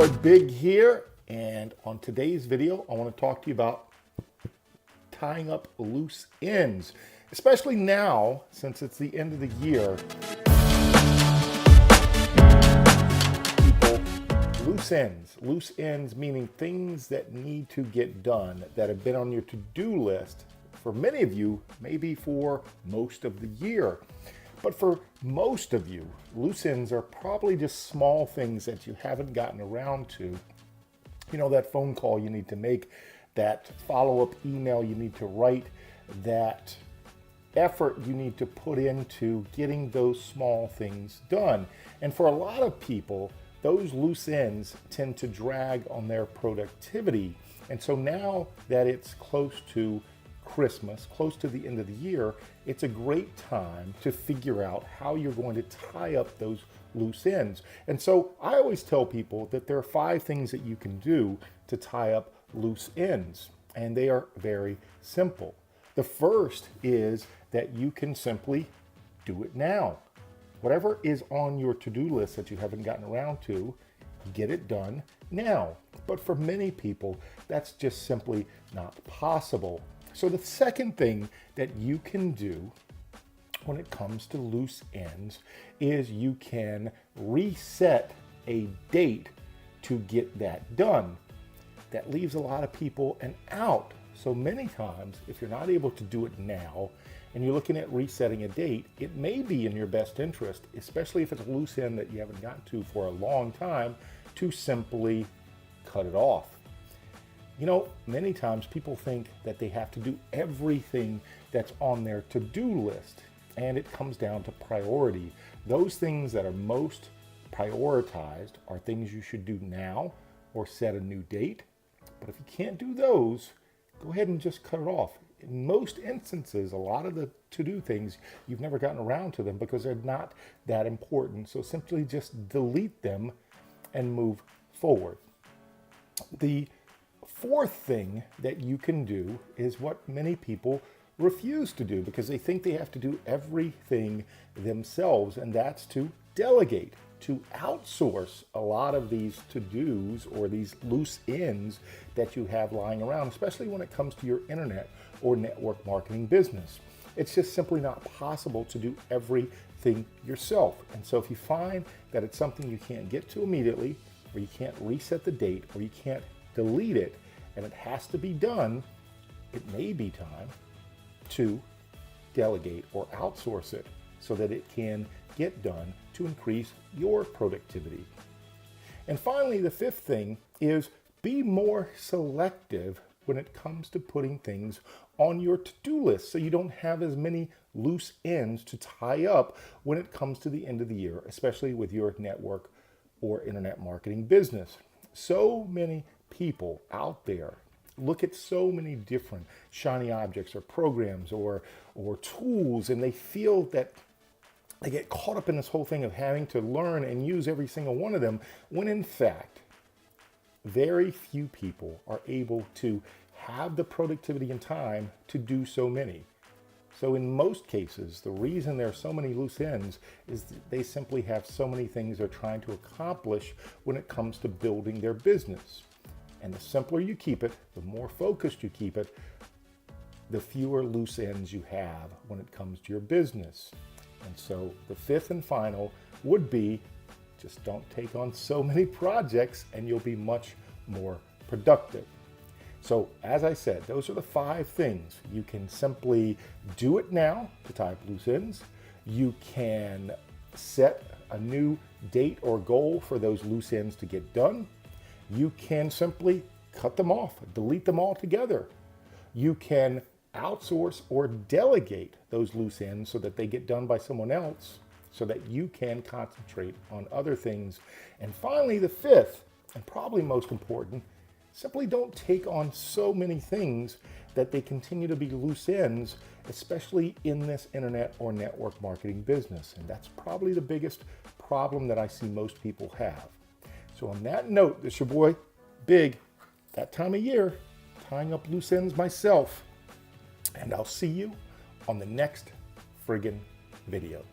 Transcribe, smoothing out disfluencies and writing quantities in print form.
boy Big here, and on today's video I want to talk to you about tying up loose ends, especially now since it's the end of the year. People, loose ends meaning things that need to get done that have been on your to-do list for many of you, maybe for most of the year. But for most of you, loose ends are probably just small things that you haven't gotten around to. You know, that phone call you need to make, that follow-up email you need to write, that effort you need to put into getting those small things done. And for a lot of people, those loose ends tend to drag on their productivity. And so now that it's close to Christmas, close to the end of the year, it's a great time to figure out how you're going to tie up those loose ends. And so I always tell people that there are 5 things that you can do to tie up loose ends, and they are very simple. The first is that you can simply do it now. Whatever is on your to-do list that you haven't gotten around to, get it done now. But for many people, that's just simply not possible. So the second thing that you can do when it comes to loose ends is you can reset a date to get that done. That leaves a lot of people an out. So many times, if you're not able to do it now and you're looking at resetting a date, it may be in your best interest, especially if it's a loose end that you haven't gotten to for a long time, to simply cut it off. You know, many times people think that they have to do everything that's on their to-do list, and it comes down to priority. Those things that are most prioritized are things you should do now or set a new date. But if you can't do those, go ahead and just cut it off. In most instances, a lot of the to-do things, you've never gotten around to them because they're not that important. So simply just delete them and move forward. The fourth thing that you can do is what many people refuse to do because they think they have to do everything themselves, and that's to delegate, to outsource a lot of these to-dos or these loose ends that you have lying around, especially when it comes to your internet or network marketing business. It's just simply not possible to do everything yourself. And so if you find that it's something you can't get to immediately, or you can't reset the date, or you can't delete it, and it has to be done, it may be time to delegate or outsource it so that it can get done to increase your productivity. And finally, the fifth thing is be more selective when it comes to putting things on your to-do list so you don't have as many loose ends to tie up when it comes to the end of the year, especially with your network or internet marketing business. So many people out there look at so many different shiny objects or programs or tools, and they feel that they get caught up in this whole thing of having to learn and use every single one of them, when in fact, very few people are able to have the productivity and time to do so many. So in most cases, the reason there are so many loose ends is that they simply have so many things they're trying to accomplish when it comes to building their business. And the simpler you keep it, the more focused you keep it, the fewer loose ends you have when it comes to your business. And so the fifth and final would be just don't take on so many projects and you'll be much more productive. So as I said, those are the 5 things. You can simply do it now to tie up loose ends. You can set a new date or goal for those loose ends to get done. You can simply cut them off, delete them altogether. You can outsource or delegate those loose ends so that they get done by someone else so that you can concentrate on other things. And finally, the fifth, and probably most important, simply don't take on so many things that they continue to be loose ends, especially in this internet or network marketing business. And that's probably the biggest problem that I see most people have. So on that note, this is your boy, Big, that time of year, tying up loose ends myself. And I'll see you on the next friggin' video.